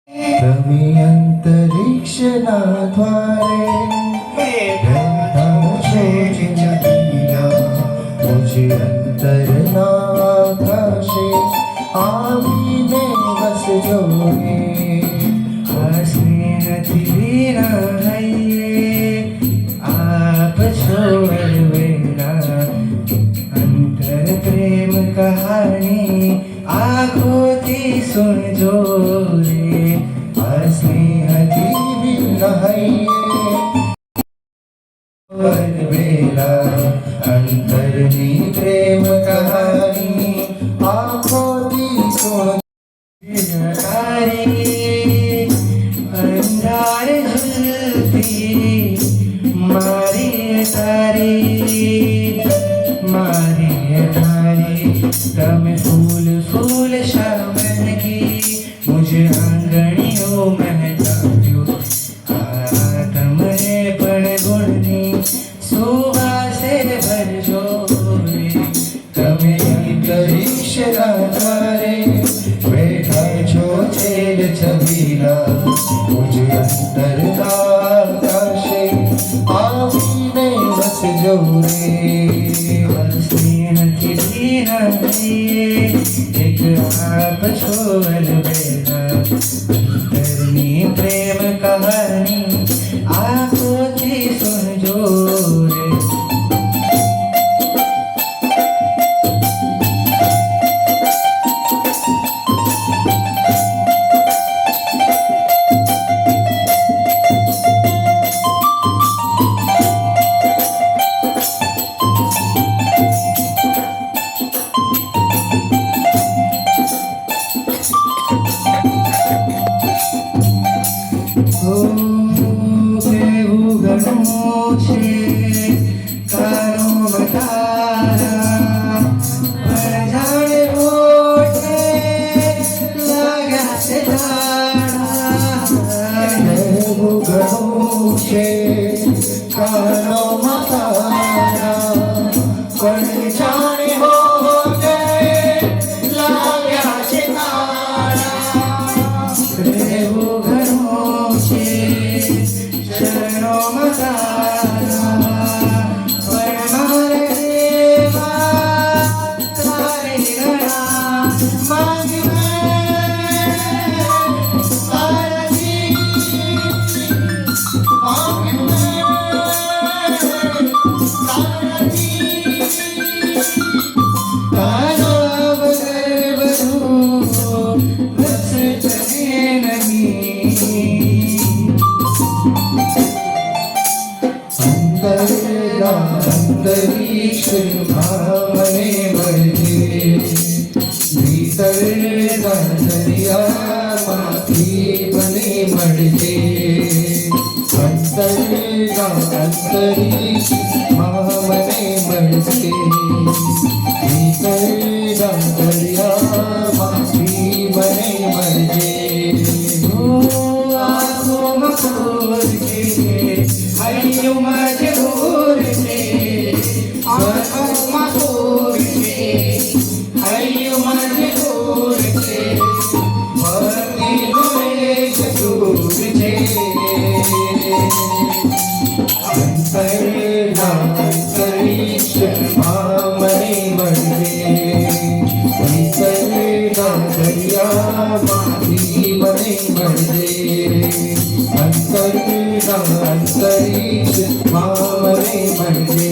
તમે અંતરિક્ષના દ્વારે બેઠા છો જગીરા, મુझे અંતરના થશે આવીને વસજો રે. નથી આપ છો અલવેલા, અંતર પ્રેમ કહાની આંખોથી સુનજો રે. સ્નેહથી વિરહૈયે અલવેલા, અંતરની પ્રેમ કહાની આંખોથી સુણ. અંધાર ઝૂલતી મારી તારી તમે फूल फूल शामन की मुझे आंगणियों महकाव्यो. તમને પણ ગુણની સુવાસે ભરજો રે. તમે અંતરિક્ષના દ્વારે બેઠા છો છેલ છબીલા, મુझे અંતરના થશે આવીને વસજો રે. સ્નેહથી ધીરાઈએ એક આપ છો અલબેલા, અંતરની પ્રેમ કહાની આંખોથી સુનજો રે. કેવું ઘણું છે કારોમાં તારા, પણ જાણે ઓઠે લાગ્યા છે દાણા. એવું ઘણું છે કાનોમાં તારા, પણ જાણે હોતે લાગ્યા છે તારા. એવું ઘણું છે શરણોમાં તારા, પણ મારે દેવા તારે ઘણા માંગ તારો વગર બધું બસ ચલે નહીં. અંતરિક્ષમાં મને મળજે, ભીતરના દરિયામાંથી મને મળજે. અંતરિક્ષમાં મને મળજે, ભીતરના દરિયામાંથી મને મળજે. આંખોમાં પૂર છે હૈયુંમાં જરૂર છે, આંખોમાં પૂર છે હૈયુંમાં જરૂર છે, ભક્તિનો એક સૂર છે. અંતરિક્ષમાં મને મળજે, ભીતરના દરિયામાંથી મને મળજે. અંતરિક્ષમાં મને મળજે,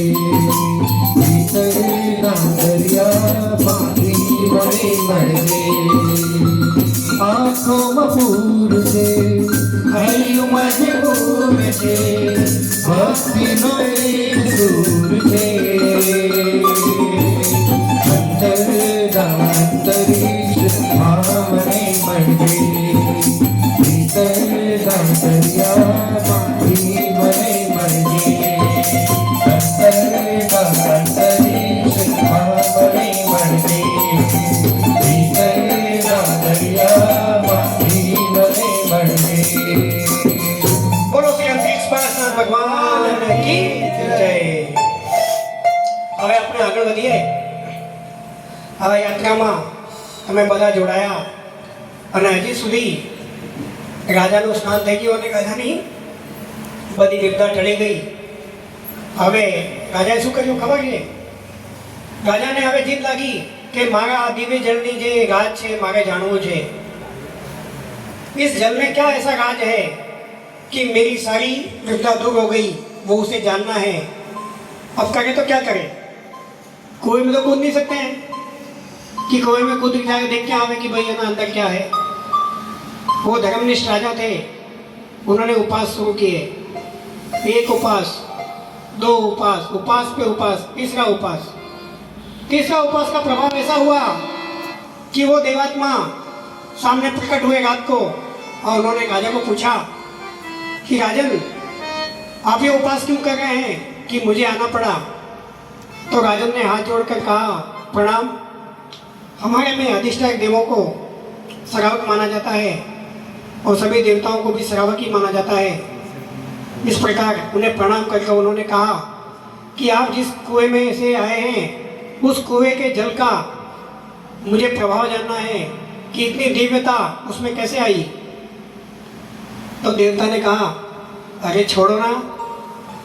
ભીતરના દરિયામાંથી મને મળજે. આંખોમાં પૂર છે હૈયુંમાં જરૂર છે, ભક્તિનો એક સૂર છે. અંતરિક્ષમાં મને મળજે, ભીતરના દરિયામાંથી મને મળજે. અંતરિક્ષમાં મને મળજે, ભીતરના દરિયામાંથી મને મળજે. બોલો શ્રી અંતરિક્ષ પાસનાથ ભગવાન કી જય. હવે આપણે આગળ વધીએ. આ યાત્રામાં અમે બધા જોડાયા અને હજી સુધી રાજાનું સ્નાન થઈ ગયું અને રાજાની બધી વિપદા ટળી ગઈ. હવે રાજાએ શું કર્યું ખબર છે? રાજાને હવે જીદ લાગી કે મારા આ દિવ્ય જળની જે રાજ છે મારે જાણવું છે. इस जल में क्या ऐसा राज है कि मेरी सारी विपदा दूर हो गई, वो उसे जानना है. अब करे तो क्या करे? कुएं में तो कूद नहीं सकते हैं कि कुएं में कूद जाके देख के आवे कि भाई है ना अंदर क्या है. वो धर्मनिष्ठ राजा थे, उन्होंने उपास शुरू किए. एक उपास, दो उपास, उपास पे उपास, तीसरा उपास. तीसरा उपास का प्रभाव ऐसा हुआ कि वो देवात्मा सामने प्रकट हुए रात को और उन्होंने राजा को पूछा कि राजन आप ये उपास क्यों कर रहे हैं कि मुझे आना पड़ा. तो राजन ने हाथ जोड़कर कहा प्रणाम, हमारे में अधिष्ठायक देवों को श्रावक माना जाता है और सभी देवताओं को भी श्रावक ही माना जाता है. इस प्रकार उन्हें प्रणाम करके उन्होंने कहा कि आप जिस कुएं में से आए हैं उस कुएं के जल का मुझे प्रभाव जानना है कि इतनी दिव्यता उसमें कैसे आई. तो देवता ने कहा अरे छोड़ो ना,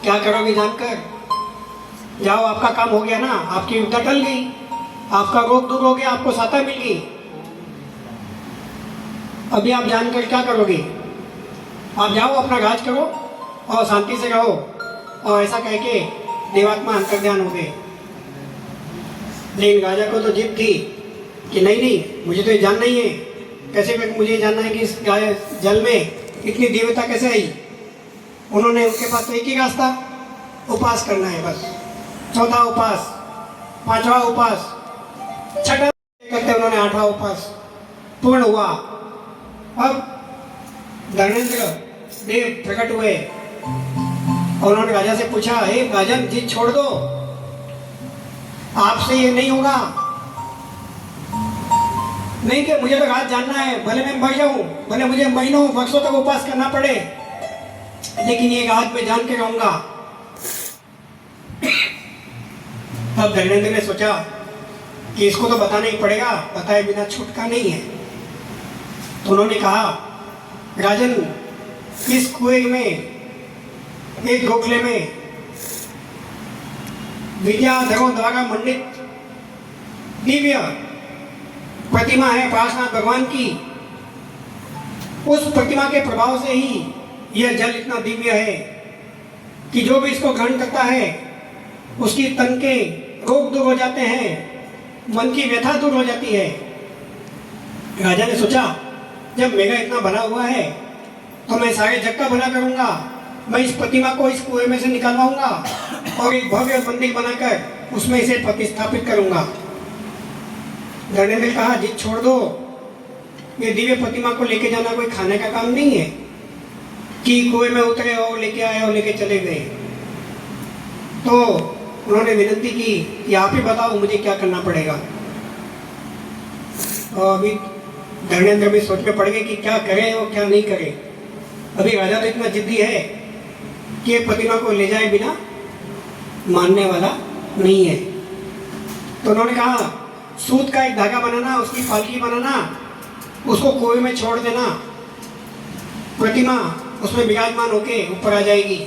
क्या करोगे जानकर, जाओ आपका काम हो गया ना, आपकी विपदा टल गई, आपका रोग दूर हो गया, आपको सहायता मिल गई. अभी आप जानकर क्या करोगे? आप जाओ अपना राज करो और शांति से रहो. और ऐसा कह के देवात्मा अंतर्ध्यान हो गए. लेकिन राजा को तो जिद थी कि नहीं मुझे तो ये जानना ही है, कैसे मुझे जानना है कि इस जल में इतनी दिव्यता कैसे आई. उन्होंने उनके पास तो एक ही रास्ता, उपास करना है बस. चौथा उपास, पांचवा उपास, छठा करते उन्होंने आठवां उपास पूर्ण हुआ. अब धर्मेंद्र देव प्रकट हुए और उन्होंने राजा से पूछा हे राजन जिद छोड़ दो, आपसे ये नहीं होगा. नहीं कि मुझे तो राज जानना है, भले मैं मर जाऊं, भले मुझे महीनों वर्षों तक उपास करना पड़े, लेकिन ये राज में जान के रहूंगा. अब धर्मेंद्र ने सोचा कि इसको तो बताना ही पड़ेगा, बताए बिना छूटका नहीं है. तो उन्होंने कहा राजन इस कुएं में एक गोखले में विद्याधरों द्वारा मंडित दिव्य प्रतिमा है पार्श्वनाथ भगवान की. उस प्रतिमा के प्रभाव से ही यह जल इतना दिव्य है कि जो भी इसको ग्रहण करता है उसकी तन के रोग दूर हो जाते हैं, मन की व्यथा दूर हो जाती है. राजा ने सोचा जब मेरा इतना भला हुआ है तो मैं सारे जग का भला करूंगा. मैं इस प्रतिमा को इस कुएं में से निकालवाऊंगा और एक भव्य मंदिर बनाकर उसमें इसे प्रतिस्थापित करूंगा. धर्मेंद्र ने कहा जिद छोड़ दो, ये दिव्य प्रतिमा को लेके जाना कोई खाने का काम नहीं है कि कुएं में उतरे और लेके आए और लेके चले गए. तो उन्होंने विनती की कि आप ही बताओ मुझे क्या करना पड़ेगा. और अभी धर्मेंद्र भी सोच में पड़ गए कि क्या करें और क्या नहीं करें. अभी राजा तो इतना जिद्दी है कि ये प्रतिमा को ले जाए बिना मानने वाला नहीं है. तो उन्होंने कहा सूत का एक धागा बनाना, उसकी पालकी बनाना, उसको कुएं में छोड़ देना, प्रतिमा उसमें विराजमान होके ऊपर आ जाएगी.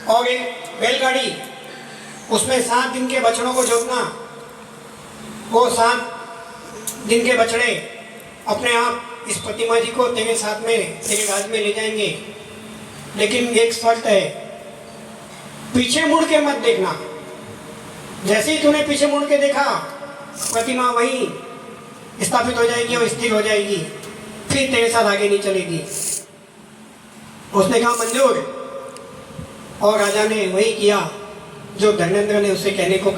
और एक बैलगाड़ी, उसमें 7 दिन के बछड़ों को जोतना. वो 7 दिन के बछड़े अपने आप इस प्रतिमा जी को तेरे साथ में तेरे राज में ले जाएंगे. लेकिन एक शर्त है, पीछे मुड़ के मत देखना. जैसे ही तूने पीछे मुड़ के देखा प्रतिमा वहीं स्थापित हो जाएगी और स्थिर हो जाएगी, फिर तेरे साथ आगे नहीं चलेगी. उसने कहा मंजूर. और राजा ने वही किया जो धर्मेंद्र ने उसे करने को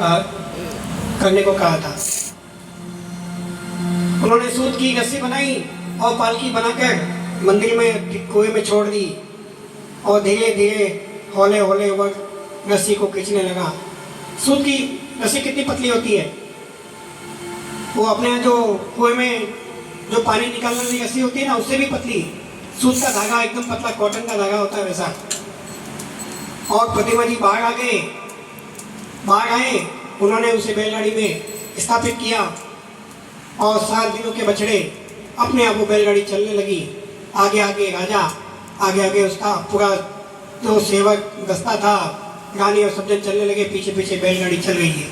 कहा था. उन्होंने सूत की रस्सी बनाई और पालकी बनाकर मंदिर में कुएं में छोड़ दी और धीरे धीरे हौले हौले वह रस्सी को खींचने लगा. सूत की रस्सी कितनी पतली होती है, वो अपने जो कुएं में जो पानी निकालने वाली रस्सी होती है ना उससे भी पतली. सूत का धागा एकदम पतला कॉटन का धागा होता है वैसा. और प्रतिमा जी बाहर आए, उन्होंने उसे बैलगाड़ी में स्थापित किया और 7 दिनों के बछड़े अपने आप वो बैलगाड़ी चलने लगी आगे आगे राजा, आगे आगे उसका पूरा जो सेवक दस्ता था, रानी और सब जन चलने लगे, पीछे पीछे बैलगाड़ी चल रही है।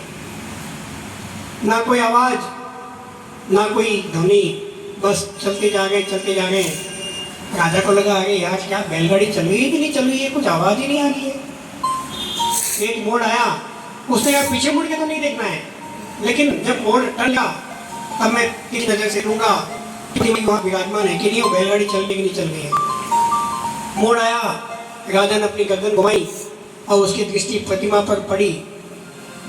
ना कोई आवाज, ना कोई ध्वनि, बस चलते जा रहे चलते जा रहे। राजा को लगा अरे यार क्या बैलगाड़ी चल रही है कि नहीं चल रही है, कुछ आवाज ही नहीं आ रही है। एक मोड़ आया, उसने यार पीछे मुड़ के तो नहीं देखना है, लेकिन जब मोड़ टला तब मैं किस नजर से लूंगा कि वहाँ विराजमान है कि नहीं, वो बैलगाड़ी चल रही कि नहीं चल रही है। मोड़ आया, राजा ने अपनी गर्दन घुमाई और उसकी दृष्टि प्रतिमा पर पड़ी।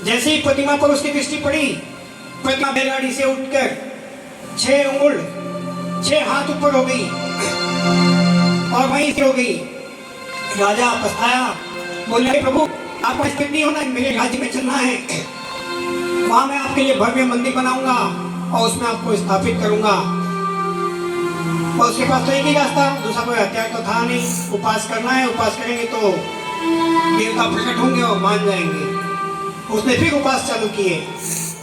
जैसे ही प्रतिमा पर उसकी दृष्टि पड़ी, प्रतिमा बैलगाड़ी से उठकर 6 उंगल 6 हाथ ऊपर हो गई और वहीं से हो गई। राजा पछताया, बोले प्रभु आपको स्थिर नहीं होना, मेरे राज्य में चलना है, वहां मैं आपके लिए भव्य मंदिर बनाऊंगा और उसमें आपको स्थापित करूंगा। और उसके पास तो एक ही रास्ता, दूसरा कोई हथियार तो था नहीं, उपास करना है, उपास करेंगे तो देवता प्रकट होंगे और मान जाएंगे। उसने फिर उपास चालू किए,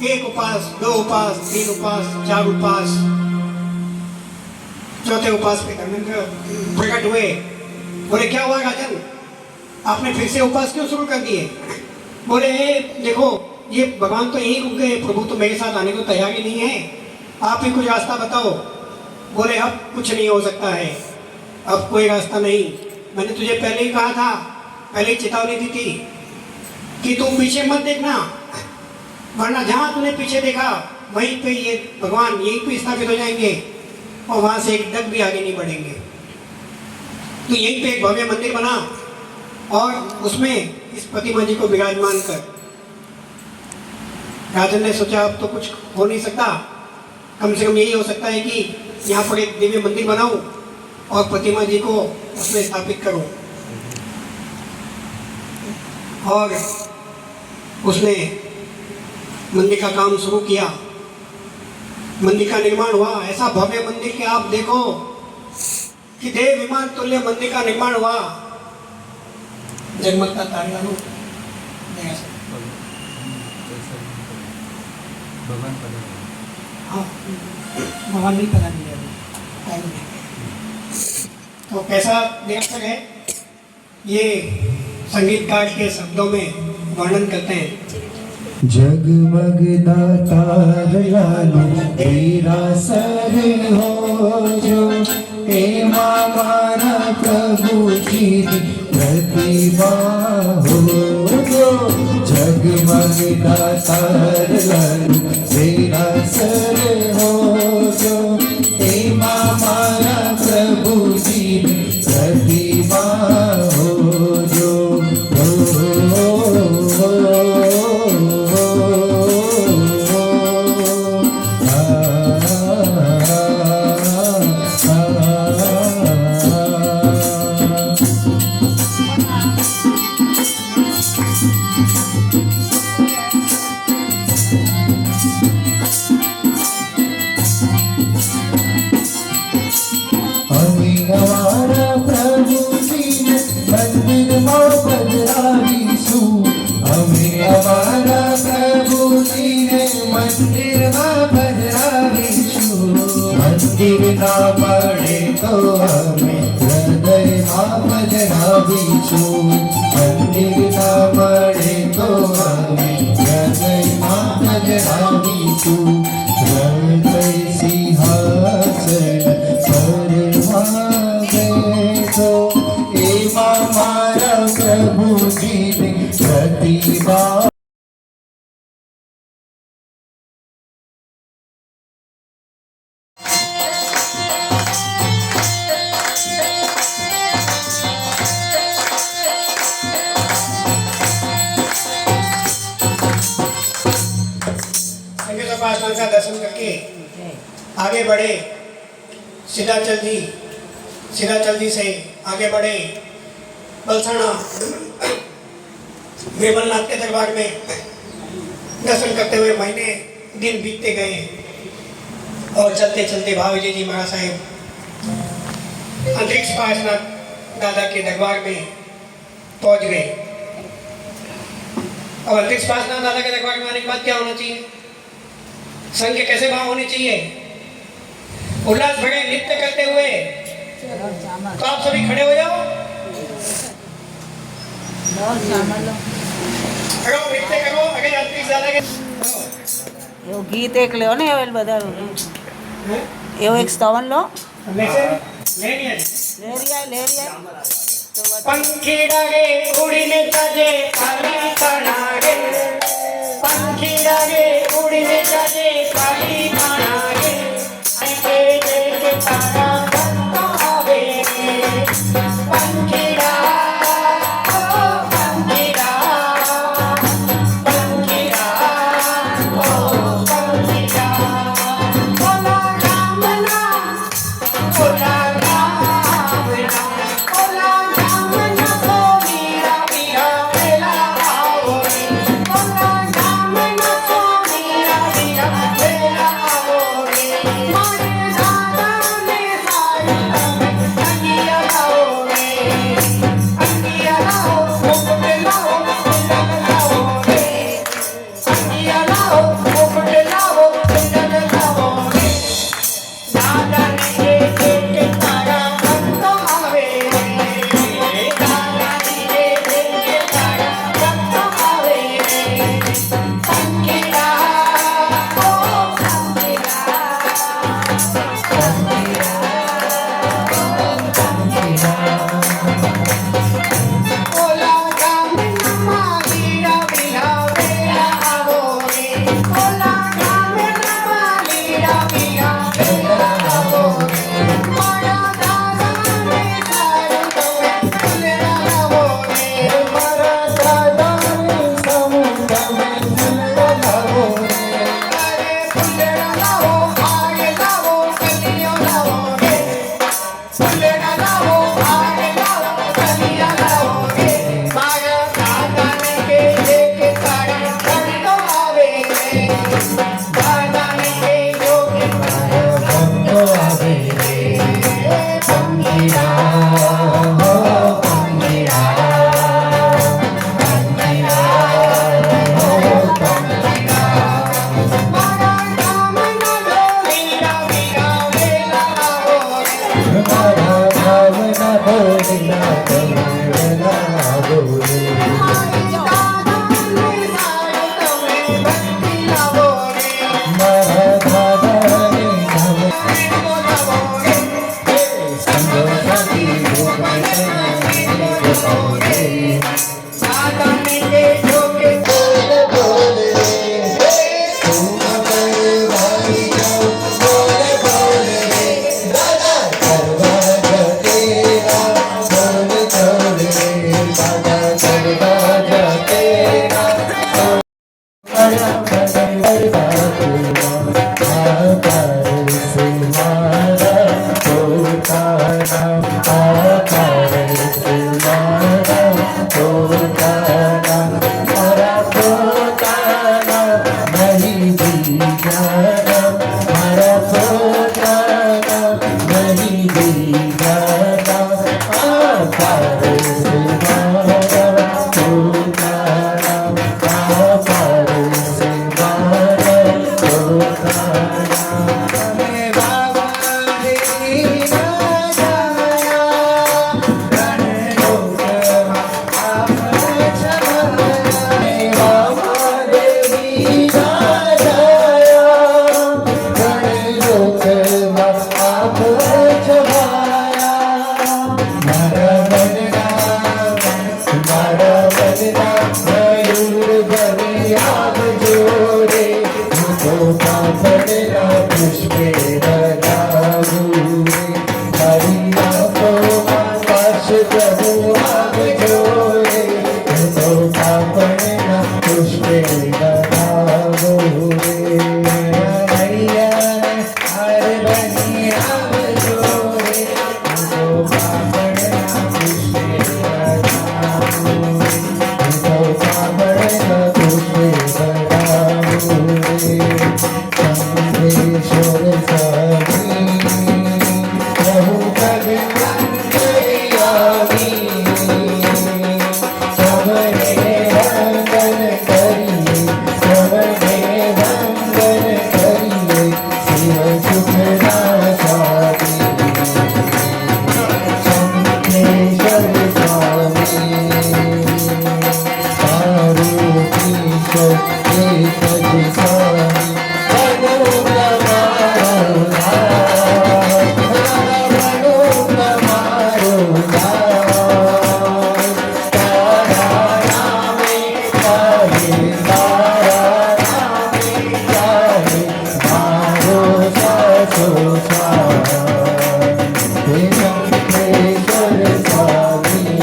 1 उपास, 2 उपास, 3 उपास, 4 उपास। चौथे उपास पे धर्मेंद्र प्रकट हुए, बोले क्या हुआ राजन, आपने फिर से उपास क्यों शुरू कर दिए? बोले देखो ये भगवान तो यहीं रुक गए, प्रभु तो मेरे साथ आने को तैयार ही नहीं है, आप ही कुछ रास्ता बताओ। बोले अब कुछ नहीं हो सकता है, अब कोई रास्ता नहीं, मैंने तुझे पहले ही कहा था, पहले ही चेतावनी दी थी कि तुम पीछे मत देखना, वरना जहाँ तूने पीछे देखा वहीं पे ये भगवान यहीं पे स्थापित हो जाएंगे और वहाँ से एक डग भी आगे नहीं बढ़ेंगे। तो यहीं पे एक भव्य मंदिर बना और उसमें इस प्रतिमा जी को विराजमान कर। राजन ने सोचा अब तो कुछ हो नहीं सकता, कम से कम यही हो सकता है कि यहाँ पर एक दिव्य मंदिर बनाऊं और प्रतिमा जी को उसमें स्थापित करूं। और उसने मंदिर का काम शुरू किया, मंदिर का निर्माण हुआ। ऐसा भव्य मंदिर कि आप देखो कि देव विमान तुल्य मंदिर का निर्माण हुआ। जगमगता तालियां लो, हाँ भगवान नहीं पता नहीं है। तो कैसा निरीक्षण है, ये संगीतकार के शब्दों में वर्णन करते हैं। जगमगता तारलालो तेरा सर हो जो, हे हमारा प्रभु जी प्रतिभा हो जो। जगमगता तारलालो तेरा सर हो जो, हे हमारा प्रभु जी प्रतिभा हो जो। हमारा प्रभु जी ने मंदिर में बदलावीशु, हमें हमारा प्रभु जी ने मंदिर में बदलावीशु। मंदिर ना पड़े तो हमें हृदय में बदलावीशु, मंदिर ना पड़े तो हमें हृदय में बदलावीशु। हृदय सिंहासन हमारा प्रभु जी ने प्रतिभा। संगीत उपासना का दर्शन करके आगे बढ़े, सीधाचल जी से आगे बढ़े बलसाना वेमलनाथ के दरबार में दर्शन करते हुए महीने दिन बीतते गए और चलते चलते भावी जी महाराज साहेब अंतरिक्ष पार्श्वनाथ दादा के दरबार में पहुंच गए। अब अंतरिक्ष पार्श्वनाथ दादा के दरबार में आने के बाद क्या होना चाहिए, संघ के कैसे भाव होने चाहिए, उल्लास भरे नृत्य करते हुए तो आप सभी खड़े हो जाओ। करो नृत्य करो आगे यात्री ज्यादा के એવું ગીત એક લ્યો ને હવે બધા એવું એક સ્તવન લો लेसे लेनिया લેરિયા તો पंखीड़ा गे उड़ीने जाजे काली काना गे पंखीड़ा गे उड़ीने जाजे काली काना गे ऐसे देखे तारा भक्तो आवे पंखीड़ा ओ पंखीड़ा पंखीड़ा ओ पंखीड़ा बोला राम नाम बोला राम नाम बोला राम नाम ओ मीरा मीरा मेला आओ रे बोला राम नाम ओ मीरा मीरा मेला आओ रे मारे दादा ने सारी अंगिया लाओ रे अंगिया लाओ मुकुट लाओ कुंडल लाओ रे अंगिया लाओ मुकुट लाओ कुंडल लाओ रे दादा ने देखे तारा भक्तो आवे रे दादा ने देखे तारा भक्तो आवे रे पंखीड़ा ओ पंखीड़ा बोला राम नाम मीरा मीरा मेला आओ रे बोला राम नाम मीरा मीरा मेला आओ रे माया दादा ने सारे तोए मेला आओ रे मारा दादा ने समुद्र में मिलना लाओ रे अरे फुलेरा लाओ आगे लाओ कलियों लाओ रे फुलेरा लाओ आगे लाओ कलियां लाओ रे माया दादा ने के लेके तारे भक्तो आवे रे दादा ने के योगे भक्तो आवे रे पंखीड़ा हो पंखीड़ा पंखीड़ा हो पंखीड़ा माया राम नाम मीरा मीरा मेला आओ रे हमारा भावना बोलिना करुणा बोले माई दादा ने सारे तोए भक्ति लाओ रे मारा दादा ने हमें बोलाओ रे संगति बोले दादा ने के योगे बोले तुम मेरे भाई जाओ बोले बोले दादा दरवाजा तेरा बोले बोले दादा दरवाजा तेरा बड़ा बड़ा आकार से मारा होता नाम आकार से मारा होता नाम તો એક જ સ્વામી બનો તમારો લાલ બનો તમારો લાલ તારા નામે ચાલે તારા નામે ચાલે મારો સાચો સ્વામી હે શંકરેશ્વર સ્વામી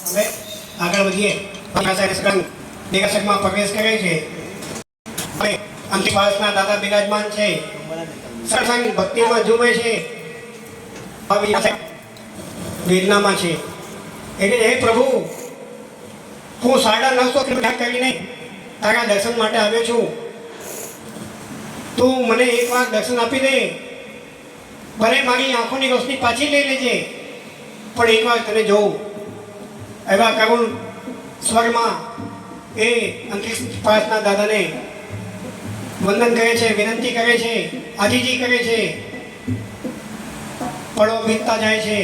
હવે આગળ વધીએ દેગાસરમાં પ્રવેશ કરે છે. હવે અંતિપાસના દાદા બિરાજમાન છે, સત્સંગ ભક્તિમાં ઝૂમે છે, વેદનામાં છે. એટલે હે પ્રભુ, હું 950 કિલોમીટર કરીને તારા દર્શન માટે આવ્યો છું. તું મને એકવાર દર્શન આપી દે. ભલે મારી આંખોની રોશની પાછી લઈ લેજે, પણ એકવાર તને જોઉં. એવા કરુણ સ્વરમાં એ અંતિપાસના દાદાને વંદન કરે છે, વિનંતી કરે છે, આજીજી કરે છે. પળો વીતતા જાય છે.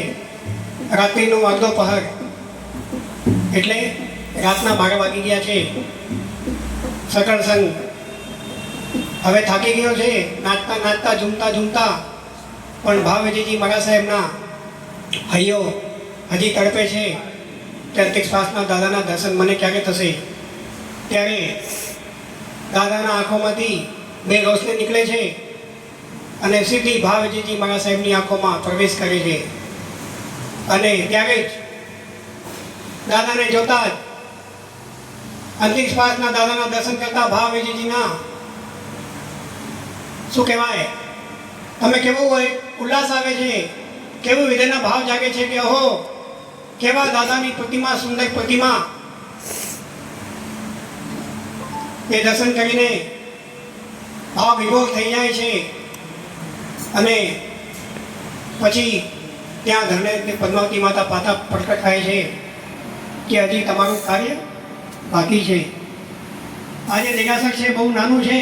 રાત્રિનો અડધો પહર, એટલે રાતના 12 વાગી ગયા છે. સકળ સંઘ હવે થાકી ગયો છે, નાચતા નાચતા ઝૂમતા ઝૂમતા. પણ ભાવજીજી મારા સાહેબના હૈયો હજી તડપે છે કે અંતિપાસના દાદાના દર્શન મને ક્યારે થશે. ત્યારે દાદાના આંખોમાંથી 2 રોશની નીકળે છે અને સીધી ભાવજીજી મારા સાહેબની આંખોમાં પ્રવેશ કરે છે. અને ત્યારે જ દાદાને જોતા જ અંતિપાસના દાદાના દર્શન કરતા ભાવજીજીના શું કહેવાય, તમે કેવું હોય ઉલ્લાસ આવે છે, કેવું વિધેના ભાવ જાગે છે કે ઓહો, કેવા દાદાની પ્રતિમા, સુંદર પ્રતિમા. એ દર્શન કરીને ભાવ વિભોર થઈ જાય છે. અને પછી ત્યાં ધરણે પદ્માવતી માતા પાતા પ્રકટ થાય છે કે હજી તમારું કાર્ય બાકી છે. આજે દેગાસર છે બહુ નાનું છે,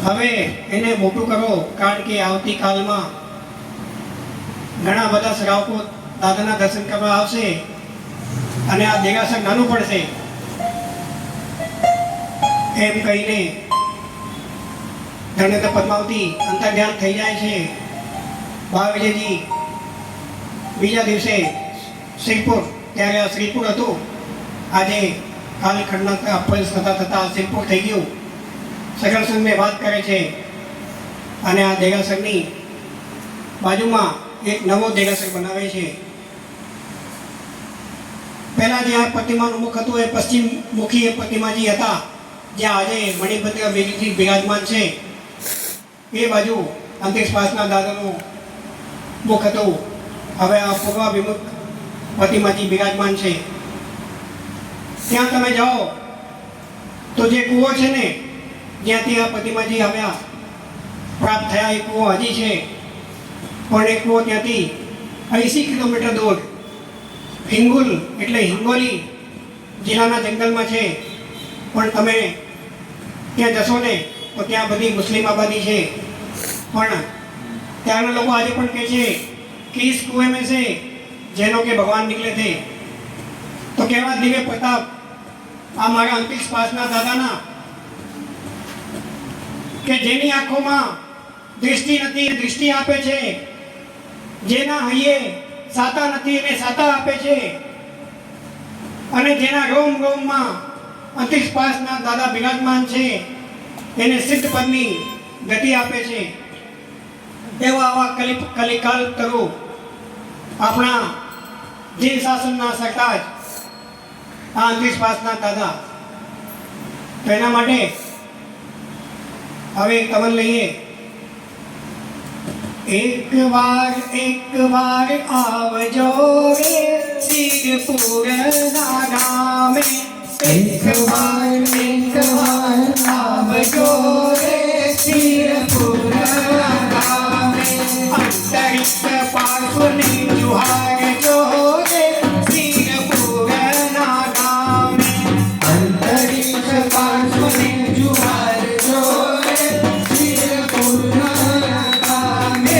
હવે એને મોટું કરો, કારણ કે આવતીકાલમાં ઘણા બધા શ્રાવકો દાદાના દર્શન કરવા આવશે અને આ દેગાસર નાનું પડશે. એમ કહીને ધરણેતર પદ્માવતી અંતર્ધ્યાન થઈ જાય છે. ભાવજીજી બીજા દિવસે શ્રીપુર, ત્યારે આ શ્રીપુર હતું, આજે કાલખંડના અપરેશ થતાં થતાં શ્રીપુર થઈ ગયું. સગળ સંઘને વાત કરે છે અને આ દેગાસરની બાજુમાં એક નવો દેગાસર બનાવે છે. પહેલાં જે આ પ્રતિમાનું મુખ હતું એ પશ્ચિમ મુખી એ પ્રતિમાજી હતા, જ્યાં આજે મણિભદ્ર બેગીજી બિરાજમાન છે. એ બાજુ અંતિપાસના દાદાનું મુખ હતું. હવે આ પૂર્વાભિમુખ પ્રતિમાજી બિરાજમાન છે. ત્યાં તમે જાઓ તો જે કૂવો છે ને, જ્યાંથી આ પ્રતિમાજી આવ્યા પ્રાપ્ત થયા, એ કૂવો હજી છે. પણ એ કૂવો ત્યાંથી 80 કિલોમીટર દૂર હિંગુલ એટલે હિંગોલી જિલ્લાના જંગલમાં છે. પણ તમે ત્યાં જશો ને તો ત્યાં બધી મુસ્લિમ આબાદી છે. પણ ત્યાંના લોકો આજે પણ કહે છે કે इस कुएं में से जैनों के भगवान निकले थे. तो કેવા દિવ્ય પ્રતાપ આ મારા અંતિપાસના દાદાના, કે જેની આંખોમાં દૃષ્ટિ નથી, દૃષ્ટિ આપે છે. જેના હૈયે સાતા નથી, એને સાતા આપે છે. અને જેના રોમ રોમમાં અંતિપાસના દાદા બિરાજમાન છે, એને સિદ્ધ પદની ગતિ આપે છે. એવા આવા કલિકાલ્તરો આપણા જીન શાસનના સરતાજ આ અંધવિશ્વાસના દાદા. તો એના માટે હવે એક કવન લઈએ. એક વાર આવજો રે શિરપુરના ગામે. એક વાર આવજો રે શિરપુરના ગામે. અંતરિક્ષ પાર્શ્વને જુહારજો રે શિરપુરના ગામે. અંતરિક્ષ પાર્શ્વને જુહારજો રે શિરપુરના ગામે.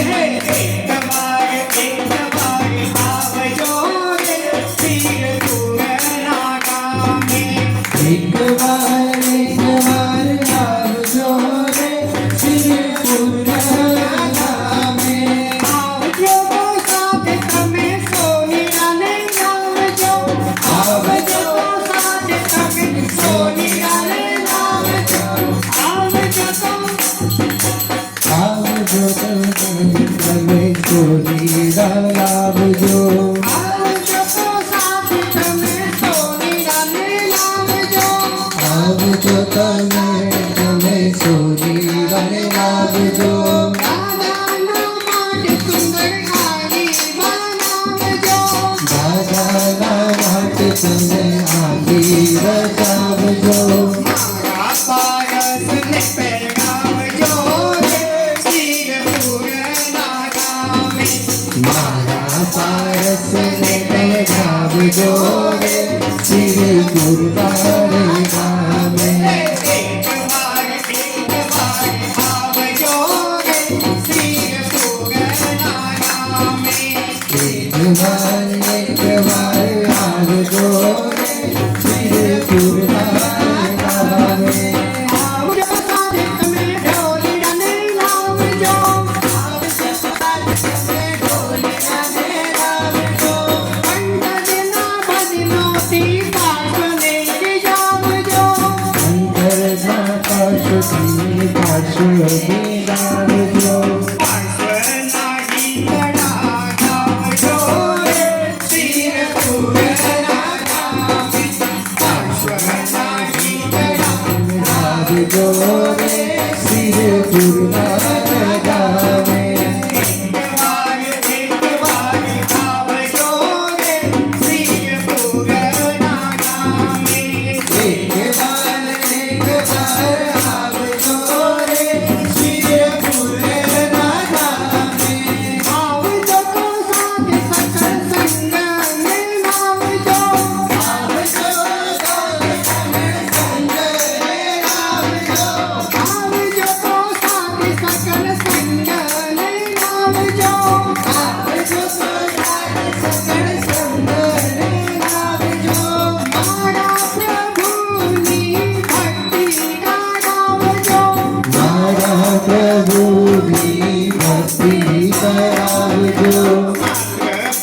એક વાર આવજો રે શિરપુરના ગામે. એક વાર આવજો રે શિરપુરના ગામે. આવજો સાથે તમે સોનિયાને લાવજો. આવજો સાથે તમે સોનિયાને લાવજો. આવજો તો આવજો તમે સોનીરા લાવજો. આવજો તો સાથે તમે સોનિયાને લાવજો. આવજો તમે સોનીરાને લાવજો. દાદાના માટે સુંદર થાળી બનાવજો. દાદાના માટે તમે આગી રચાવજો. મારા પારસને પહેરાવજો રે શિરપુરના ગામે. મારા પારસને પહેરાવજો રે શિરપુરના ગામે. એક વાર આવજો રે શિરપુરના ગામે. એક વાર આવજો રે શિરપુરના ગામે. આવજો સાથે તમે ઢોલિયાને લાવજો. આવજો સાથે તમે ઢોલિયાને લાવજો. કંઠના ભજનોથી પાર્શ્વને જાવજો. અંતરના પાર્શ્વથી પાર્શ્વને લાવજો. પાર્શ્વના ગીતડા ગાવજો રે શિરપુરના ગામે. પાર્શ્વના ગીતડા લાવજો રે શિરપુરના ગામે. એક વાર આવજો રે શિરપુરના ગામે. એક વાર આવજો રે શિરપુરના ગામે. આવજો તો સાથે સકલ સંગને લાવજો. આવજો તમે સંગને લાવજો. આવજો તો સાથે સકલ સંગને લાવજો. આવજો સાથે સકળ સંગને લાવજો. મારા પ્રભુની ભક્તિ ગાવજો. મારા પ્રભુની ભક્તિ કરાવજો.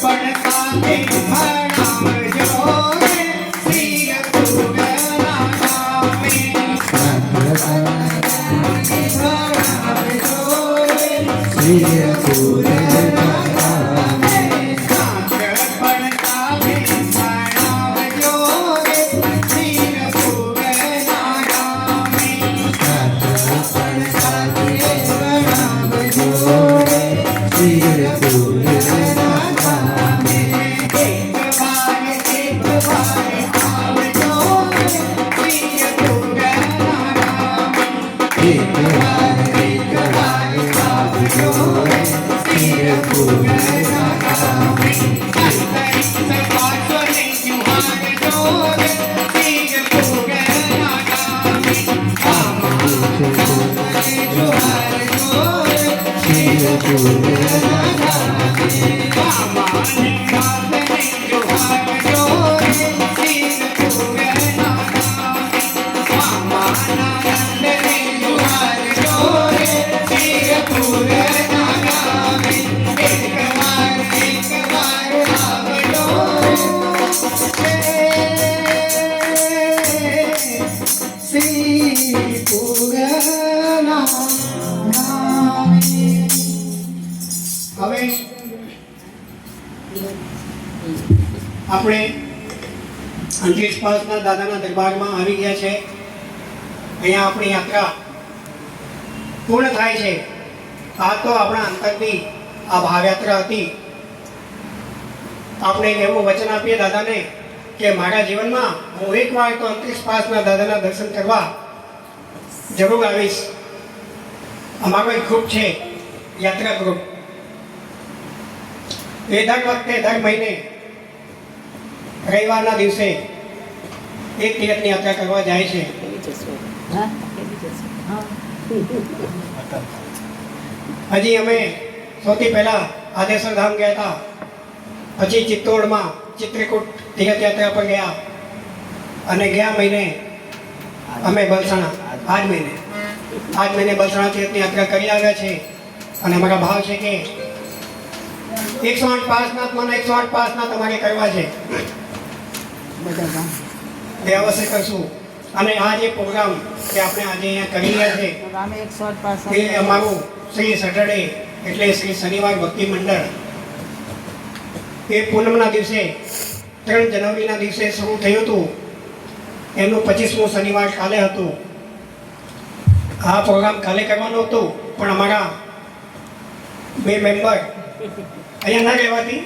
પણ સાથે ભણાવજો રે શિરપુરના ગામે. શિરપુરના ગામે. પણ સાથે ભણાવજો રે શિરપુરના ગામે. શિરપુરના ગામે. એક વાર આવજો રે શિરપુરના ગામે. એક વાર આવજો રે શિરપુરના ગામે. અંતરિક્ષ પાર્શ્વને જુહારજો રે શિરપુરના ગામે. શિરપુરના ગામે. મામાને નાથને જુહારજો રે શિરપુરના ગામે. મામાના નંદને જુહારજો રે શિરપુરના ગામે. એક વાર આવજો રે શિરપુરના ગામે. હવે આપણે 29 પાસના દાદાના દરબારમાં આવી ગયા છે. અહીંયા આપણી યાત્રા પૂર્ણ થાય છે. આ તો આપણા અંતરની આ ભાવયાત્રા હતી. આપણે એવું વચન આપીએ દાદાને કે મારા જીવનમાં હું એકવાર તો 29 પાસના દાદાના દર્શન કરવા જરૂર આવીશ. અમારો એક ગ્રુપ છે, યાત્રા ગ્રુપ. એ દર વખતે દર મહિને રવિવારના દિવસે એક તીર્થની યાત્રા કરવા જાય છે. હજી અમે સૌથી પહેલા આદેશ્વર ધામ ગયા હતા, પછી ચિત્તોડમાં ચિત્રકૂટ તીર્થયાત્રા પર ગયા, અને ગયા મહિને અમે બલસાણા આજ મહિને બલસાણા તીર્થની યાત્રા કરી આવ્યા છે. અને અમારા ભાવ છે કે 108 પાસના 108 પાસના તમારે કરવા છે, એ અવશ્ય કરશું. અને આ જે પ્રોગ્રામ કે આપણે આજે અહીંયા કરી રહ્યા છે એ અમારું શ્રી સેટરડે એટલે શ્રી શનિવાર ભક્તિ મંડળ એ પૂનમના દિવસે 3 જાન્યુઆરીના દિવસે શરૂ થયું હતું. એમનું 25મું શનિવાર કાલે હતું. આ પ્રોગ્રામ કાલે કરવાનો હતો, પણ અમારા 2 મેમ્બર અહીંયા ના રહેવાથી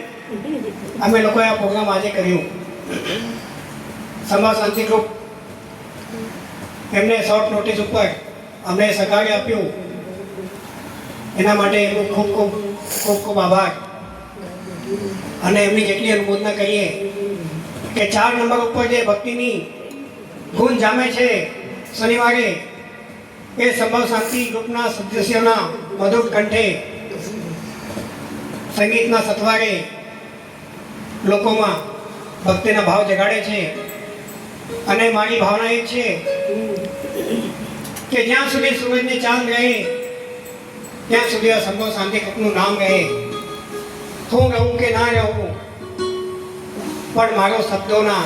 અમે લોકોએ આ પ્રોગ્રામ આજે કર્યું. સમા શાંતિ ગ્રુપ એમને શોર્ટ નોટિસ ઉપર અમને સહકાર્ય આપ્યું, એના માટે એમનું ખૂબ ખૂબ ખૂબ ખૂબ આભાર. અને એમની જેટલી અનુમોદના કરીએ કે 4 નંબર ઉપર જે ભક્તિની ગુણ જામે છે શનિવારે, એ સંભવ શાંતિ ગ્રુપના સદસ્યોના મધુર કંઠે સંગીતના સથવારે લોકોમાં ભક્તિના ભાવ જગાડે છે. અને મારી ભાવના એ છે કે જ્યાં સુધી સૂરજની ચાંદ રહે ત્યાં સુધી આ સંભવ શાંતિ ગ્રુપનું નામ રહે. હું રહું કે ના રહું, પણ મારો શબ્દોના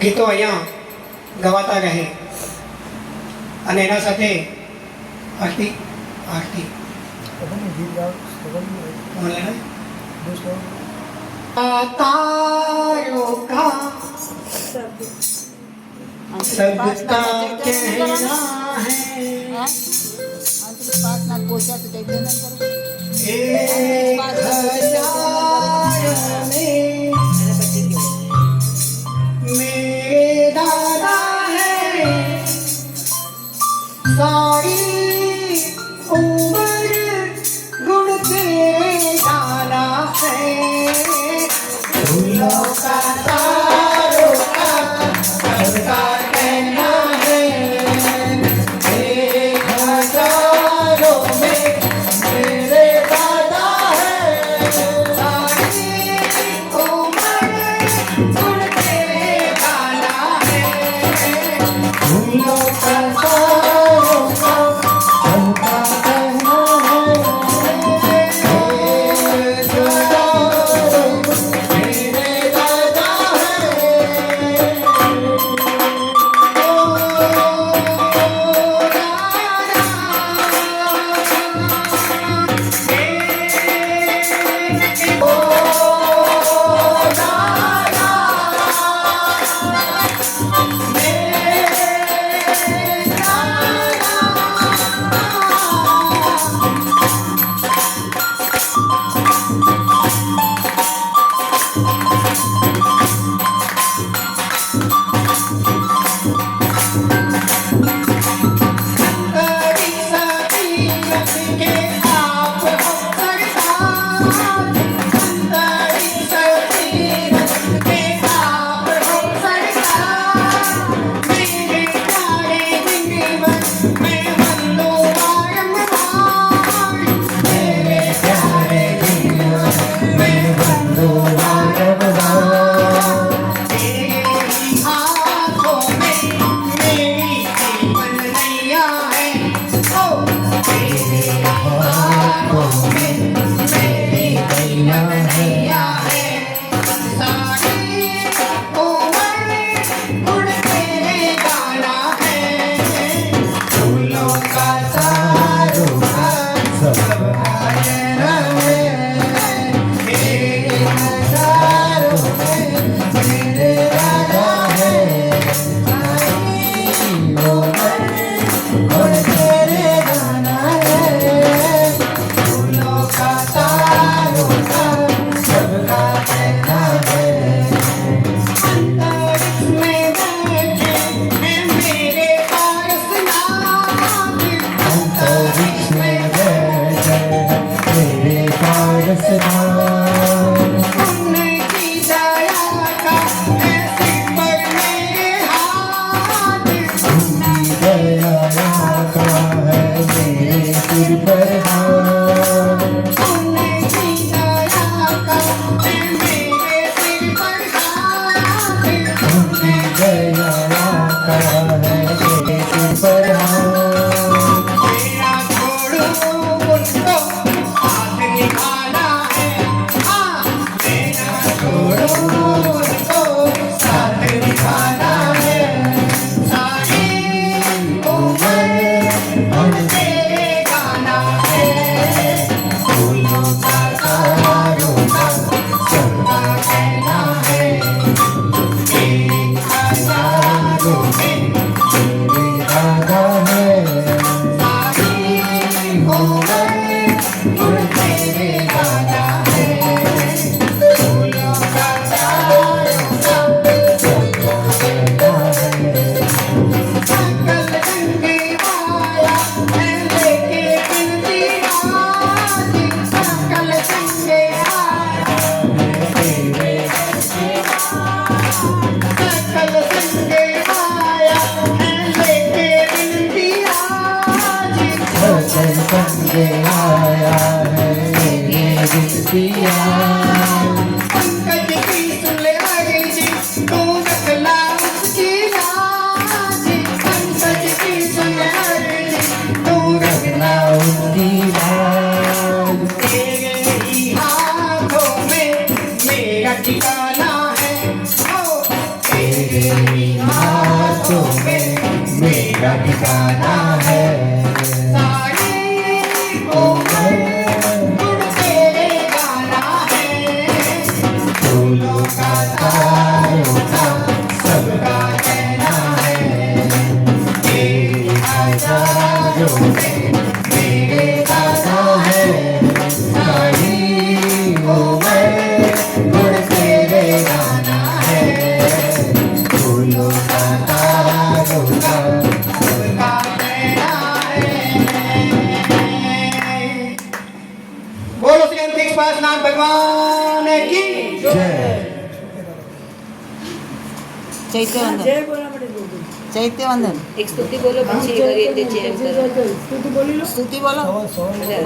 ગીતો અહીંયા ગવાતા રહે. અને એના સાથે આરતી तारों का सबका कहना है एक हजार में मेरे दादा है, सारी उम्र गुण तेरे डाला है. फूलों का तारों का सबका कहना है, एक हजारों में मेरे दादा है, सारी उम्र गुण तेरे डाला है. फूलों का तारों का सबका कहना है, एक हजारों मेरे दादा है. पर हाथ तूने की दया कर मेरे सिर पर हाथ तूने दया का है मेरे सिर पर हाथ तेरा छोड़ो उनको हाथ निभाना है हाँ तेरा छोड़ो उनको साथ निभाना है सारी उम्र हम तेरे गाना है फूलों का तारों का सबका कहना है एक हजारों में तेरे दादा है सारी उम्र हम तेरे गाना है फूलों का तारों का सबका कहना है संकल गंगे माया है लेके बिनती आज संकल गंगे माया तेरे सकल संगे माया है लेके बिनती आज भजन संगे आया है मेरे पिया पंकज की सुले जी तू नकला उसकी लाज पंकज की सुले जी तू रखना उनकी लाज तेरे ही हाथों में मेरा ठिकाना है ओ तेरे ही हाथों में मेरा ठिकाना है सारी उम्र गुण तेरे गाना है फूलों का तारों का सबका कहना है तेरे हजारों में मेरे दादा है सारी उम्र गुण तेरे गाना है फूलों का तारों का सबका कहना है बोलो श्री अंतरिक्ष पासनाथ भगवान की जय ચૈત્ય વંદન એક સ્તુતિ બોલો પછી કરીએ તે ચેન્જ કરો સ્તુતિ બોલો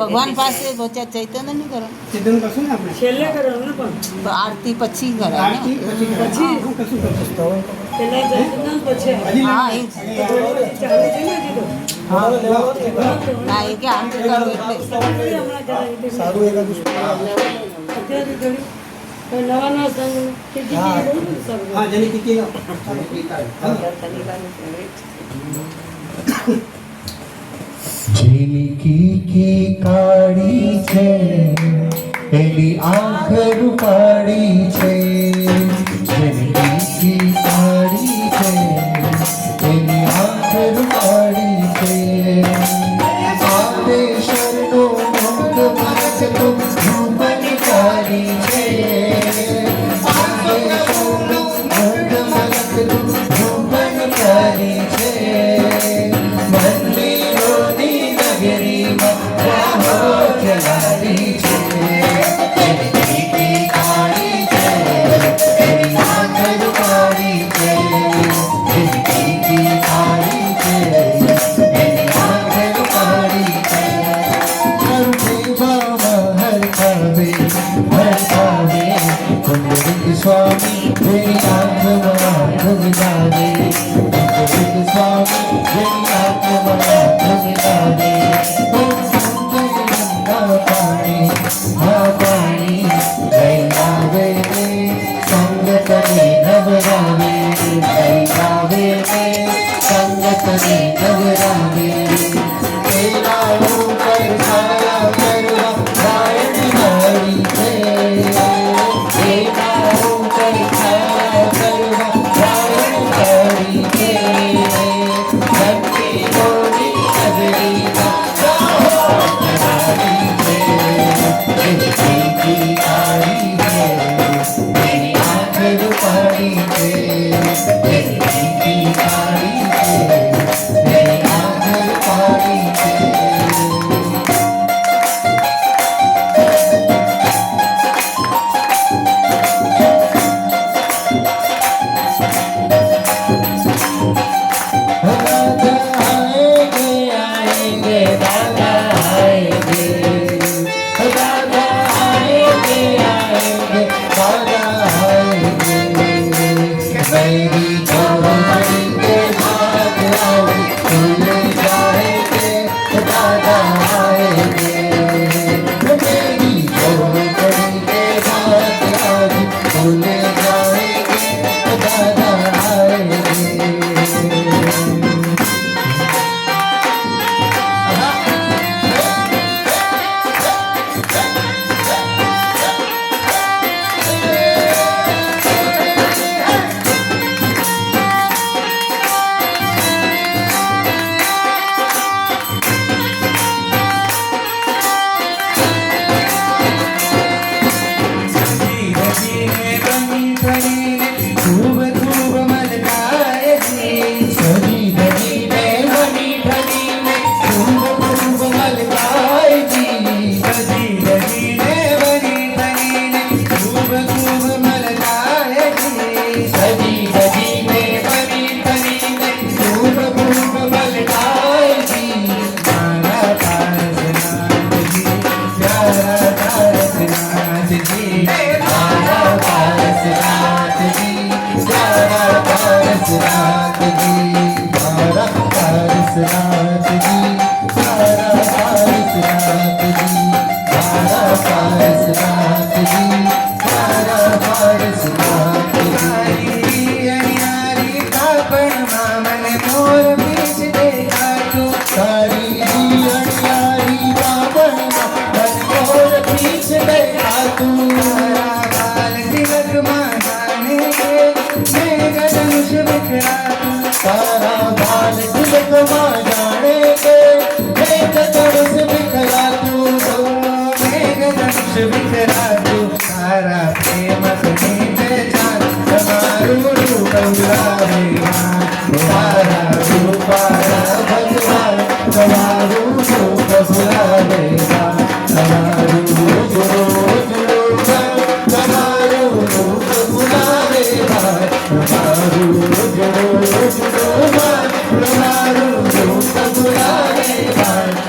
ભગવાન પાસે ચૈત્ય વંદન નહીં કરો સિદ્ધનું કરશું ને આપણે છેલ્લે કરવાનું ને પણ તો આરતી પછી કરાય આરતી ને પછી પછી? હું કશું કરશું પેલા જયચંદન પછી હજી હા એ જ ચાલુ છે ને હજી તો ના એ કે આમ તો કરો એટલે હમણાં કરાવી સારું એકાદું અત્યારે ઘડી નવા નવા સંગ હા જેની ટીકી ઝીલકી કી કાળી છે એની આંખ રૂપાળી છે ઝીલકી કી કાળી છે એની આંખ રૂપાળી છે આપે શરણો મુક્ત માર્ગ તું ધૂપની કાળી છે આપે શરણો મુક્ત માર્ગ તું ધૂપની કાળી છે મંદિરોની નગરીમાં રાહો જલાલી છે ઝીલકી કી કાળી છે तारा बाल तिलक मां जाने के मेघ धनुष बिखरा तू मेघ धनुष बिखरा तू तारा प्रेम तुम्हें पहचान તમારું રૂપ ગુલાબે તારા રૂપારા ભગવાન તમારું રૂપ ગુલાબે તમારું રોજ રોજ તમારું રૂપ ગુલાબે તમારું રોજ રોજ તમારું રૂપ ગુલાબે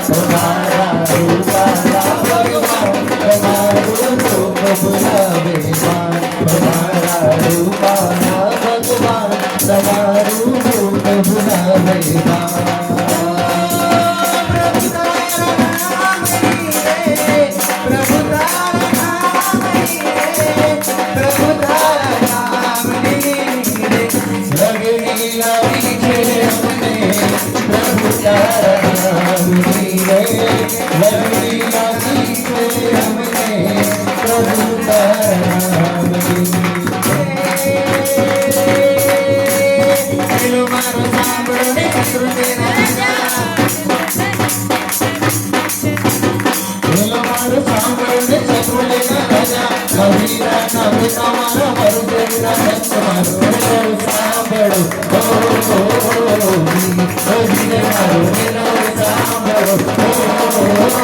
તમારા રૂપારા ભગવાન તમારું રૂપ ગુલાબે તમારા રૂપારા ભગવાન તમારું રૂપ ગુલાબે प्रभु तारा नाम रे प्रभु तारा नाम रे लगनी लावी छे हमने प्रभु तारा नाम रे लगनी लावी छे हमने प्रभु तारा नाम रे दिलो मारो सांभळो ने श्रुति राजा दिलो मारो सांभळो ने चतुले राजा कबीरा नाम તમારા મરુદેવના ભક્ત મારો સાંભળો ઓ ઓ ઓ ઓ ઓ